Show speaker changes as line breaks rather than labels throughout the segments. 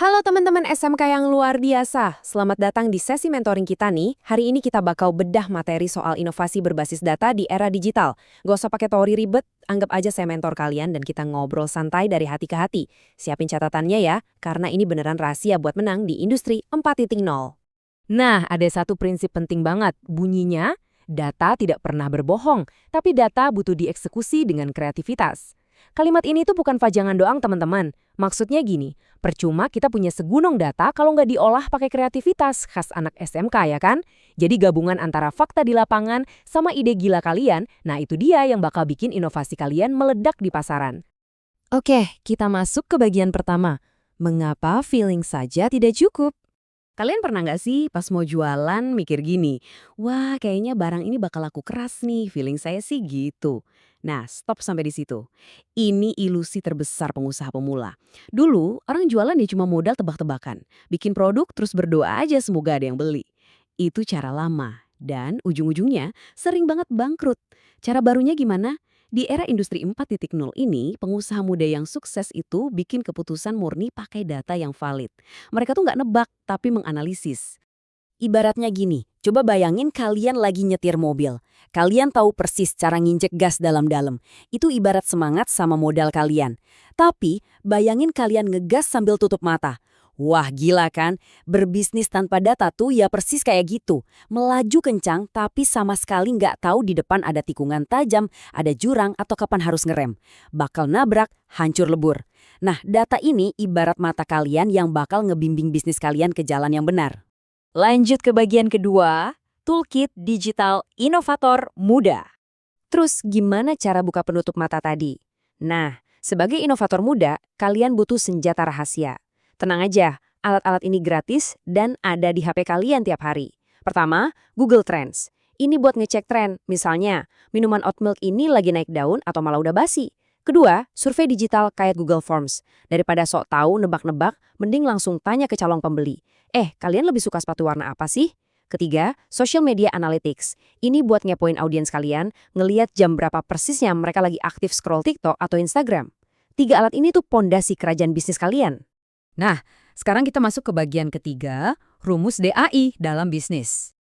Halo teman-teman SMK yang luar biasa, selamat datang di sesi mentoring kita nih. Hari ini kita bakal bedah materi soal inovasi berbasis data di era digital. Gak usah pakai teori ribet, anggap aja saya mentor kalian dan kita ngobrol santai dari hati ke hati. Siapin catatannya ya, karena ini beneran rahasia buat menang di industri 4.0. Nah, ada satu prinsip penting banget, bunyinya, data tidak pernah berbohong, tapi data butuh dieksekusi dengan kreativitas. Kalimat ini tuh bukan pajangan doang teman-teman. Maksudnya gini, percuma kita punya segunung data kalau nggak diolah pakai kreativitas khas anak SMK ya kan? Jadi gabungan antara fakta di lapangan sama ide gila kalian, nah itu dia yang bakal bikin inovasi kalian meledak di pasaran. Oke, kita masuk ke bagian pertama. Mengapa feeling saja tidak cukup? Kalian pernah nggak sih pas mau jualan mikir gini, wah kayaknya barang ini bakal laku keras nih, feeling saya sih gitu. Nah, stop sampai di situ. Ini ilusi terbesar pengusaha pemula. Dulu, orang jualan ya cuma modal tebak-tebakan. Bikin produk terus berdoa aja semoga ada yang beli. Itu cara lama. Dan ujung-ujungnya sering banget bangkrut. Cara barunya gimana? Di era industri 4.0 ini, pengusaha muda yang sukses itu bikin keputusan murni pakai data yang valid. Mereka tuh nggak nebak, tapi menganalisis. Ibaratnya gini, coba bayangin kalian lagi nyetir mobil. Kalian tahu persis cara nginjek gas dalam-dalam. Itu ibarat semangat sama modal kalian. Tapi, bayangin kalian ngegas sambil tutup mata. Wah, gila kan? Berbisnis tanpa data tuh ya persis kayak gitu. Melaju kencang, tapi sama sekali nggak tahu di depan ada tikungan tajam, ada jurang, atau kapan harus ngerem. Bakal nabrak, hancur lebur. Nah, data ini ibarat mata kalian yang bakal ngebimbing bisnis kalian ke jalan yang benar. Lanjut ke bagian kedua, toolkit digital inovator muda. Terus gimana cara buka penutup mata tadi? Nah, sebagai inovator muda, kalian butuh senjata rahasia. Tenang aja, alat-alat ini gratis dan ada di HP kalian tiap hari. Pertama, Google Trends. Ini buat ngecek tren, misalnya, minuman oat milk ini lagi naik daun atau malah udah basi. Kedua, survei digital kayak Google Forms. Daripada sok tahu nebak-nebak, mending langsung tanya ke calon pembeli. Kalian lebih suka sepatu warna apa sih? Ketiga, social media analytics. Ini buat ngepoin audiens kalian, ngeliat jam berapa persisnya mereka lagi aktif scroll TikTok atau Instagram. 3 alat ini tuh pondasi kerajaan bisnis kalian. Nah, sekarang kita masuk ke bagian ketiga, rumus DAI dalam bisnis.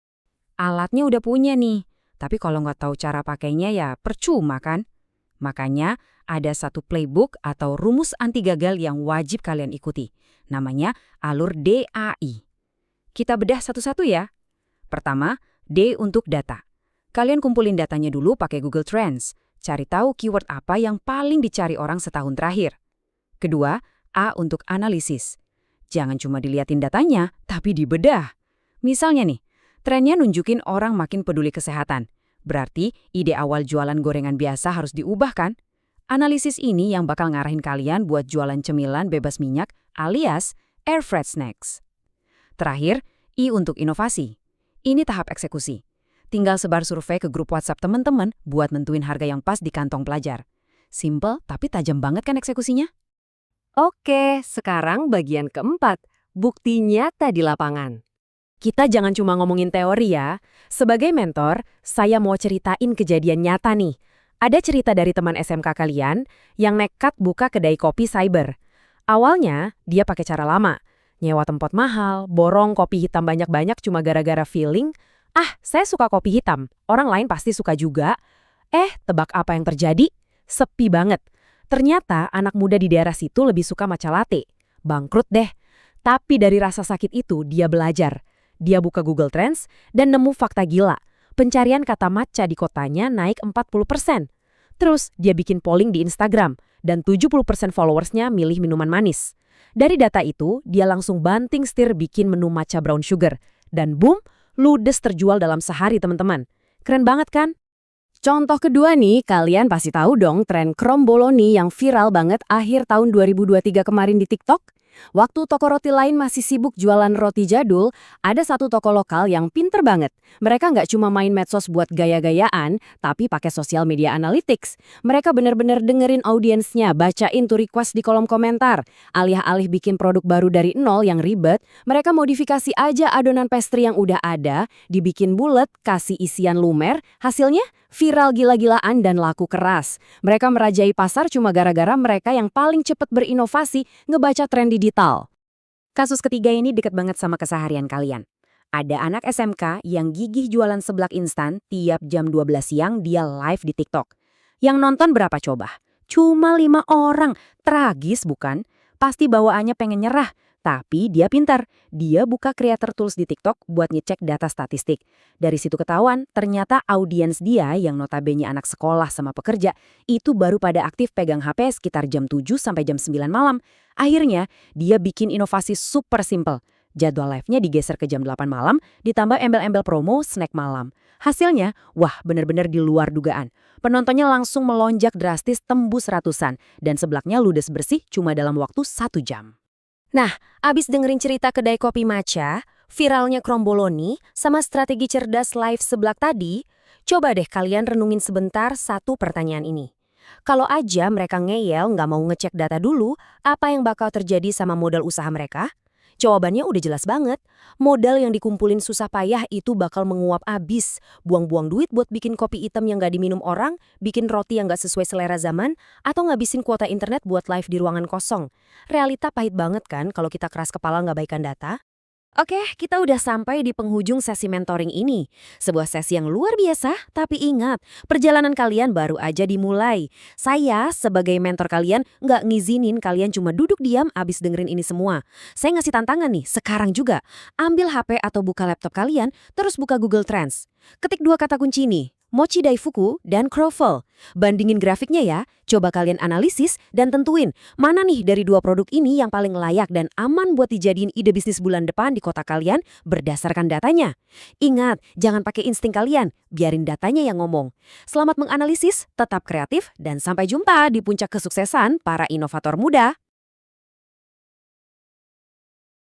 Alatnya udah punya nih, tapi kalau nggak tahu cara pakainya ya percuma kan? Makanya ada satu playbook atau rumus anti gagal yang wajib kalian ikuti. Namanya alur DAI. Kita bedah satu-satu ya. Pertama, D untuk data. Kalian kumpulin datanya dulu pakai Google Trends. Cari tahu keyword apa yang paling dicari orang setahun terakhir. Kedua, A untuk analisis. Jangan cuma diliatin datanya, tapi dibedah. Misalnya nih, trennya nunjukin orang makin peduli kesehatan. Berarti ide awal jualan gorengan biasa harus diubah kan? Analisis ini yang bakal ngarahin kalian buat jualan cemilan bebas minyak alias air fried snacks. Terakhir, I untuk inovasi. Ini tahap eksekusi. Tinggal sebar survei ke grup WhatsApp teman-teman buat nentuin harga yang pas di kantong pelajar. Simple tapi tajam banget kan eksekusinya? Oke, sekarang bagian keempat, bukti nyata di lapangan. Kita jangan cuma ngomongin teori ya. Sebagai mentor, saya mau ceritain kejadian nyata nih. Ada cerita dari teman SMK kalian yang nekat buka kedai kopi cyber. Awalnya, dia pakai cara lama. Nyewa tempat mahal, borong kopi hitam banyak-banyak cuma gara-gara feeling, saya suka kopi hitam, orang lain pasti suka juga. Tebak apa yang terjadi? Sepi banget. Ternyata anak muda di daerah situ lebih suka matcha latte. Bangkrut deh. Tapi dari rasa sakit itu dia belajar. Dia buka Google Trends dan nemu fakta gila. Pencarian kata matcha di kotanya naik 40%. Terus dia bikin polling di Instagram dan 70% followersnya milih minuman manis. Dari data itu, dia langsung banting setir bikin menu matcha brown sugar. Dan boom, ludes terjual dalam sehari teman-teman. Keren banget kan? Contoh kedua nih, kalian pasti tahu dong tren kromboloni yang viral banget akhir tahun 2023 kemarin di TikTok. Waktu toko roti lain masih sibuk jualan roti jadul, ada satu toko lokal yang pinter banget. Mereka nggak cuma main medsos buat gaya-gayaan, tapi pakai sosial media analytics. Mereka bener-bener dengerin audiensnya, bacain tuh request di kolom komentar. Alih-alih bikin produk baru dari nol yang ribet, mereka modifikasi aja adonan pastry yang udah ada, dibikin bulet, kasih isian lumer, hasilnya viral gila-gilaan dan laku keras. Mereka merajai pasar cuma gara-gara mereka yang paling cepat berinovasi ngebaca tren digital. Kasus ketiga ini deket banget sama keseharian kalian. Ada anak SMK yang gigih jualan seblak instan tiap jam 12 siang dia live di TikTok. Yang nonton berapa coba? Cuma 5 orang. Tragis bukan? Pasti bawaannya pengen nyerah. Tapi dia pintar. Dia buka creator tools di TikTok buat ngecek data statistik. Dari situ ketahuan, ternyata audiens dia yang notabene anak sekolah sama pekerja itu baru pada aktif pegang HP sekitar jam 7 sampai jam 9 malam. Akhirnya, dia bikin inovasi super simple. Jadwal live-nya digeser ke jam 8 malam, ditambah embel-embel promo snack malam. Hasilnya, wah bener-bener di luar dugaan. Penontonnya langsung melonjak drastis tembus ratusan, dan seblaknya ludes bersih cuma dalam waktu 1 jam. Nah, abis dengerin cerita kedai kopi matcha, viralnya Kromboloni, sama strategi cerdas live seblak tadi, coba deh kalian renungin sebentar satu pertanyaan ini. Kalau aja mereka ngeyel nggak mau ngecek data dulu, apa yang bakal terjadi sama modal usaha mereka? Jawabannya udah jelas banget. Modal yang dikumpulin susah payah itu bakal menguap abis. Buang-buang duit buat bikin kopi hitam yang nggak diminum orang, bikin roti yang nggak sesuai selera zaman, atau ngabisin kuota internet buat live di ruangan kosong. Realita pahit banget kan kalau kita keras kepala nggak baikan data? Oke, kita udah sampai di penghujung sesi mentoring ini. Sebuah sesi yang luar biasa, tapi ingat, perjalanan kalian baru aja dimulai. Saya, sebagai mentor kalian, nggak ngizinin kalian cuma duduk diam abis dengerin ini semua. Saya ngasih tantangan nih, sekarang juga. Ambil HP atau buka laptop kalian, terus buka Google Trends. Ketik 2 kata kunci nih, Mochi Daifuku dan Croffle. Bandingin grafiknya ya, coba kalian analisis dan tentuin mana nih dari 2 produk ini yang paling layak dan aman buat dijadiin ide bisnis bulan depan di kota kalian berdasarkan datanya. Ingat, jangan pakai insting kalian, biarin datanya yang ngomong. Selamat menganalisis, tetap kreatif, dan sampai jumpa di puncak kesuksesan para inovator muda.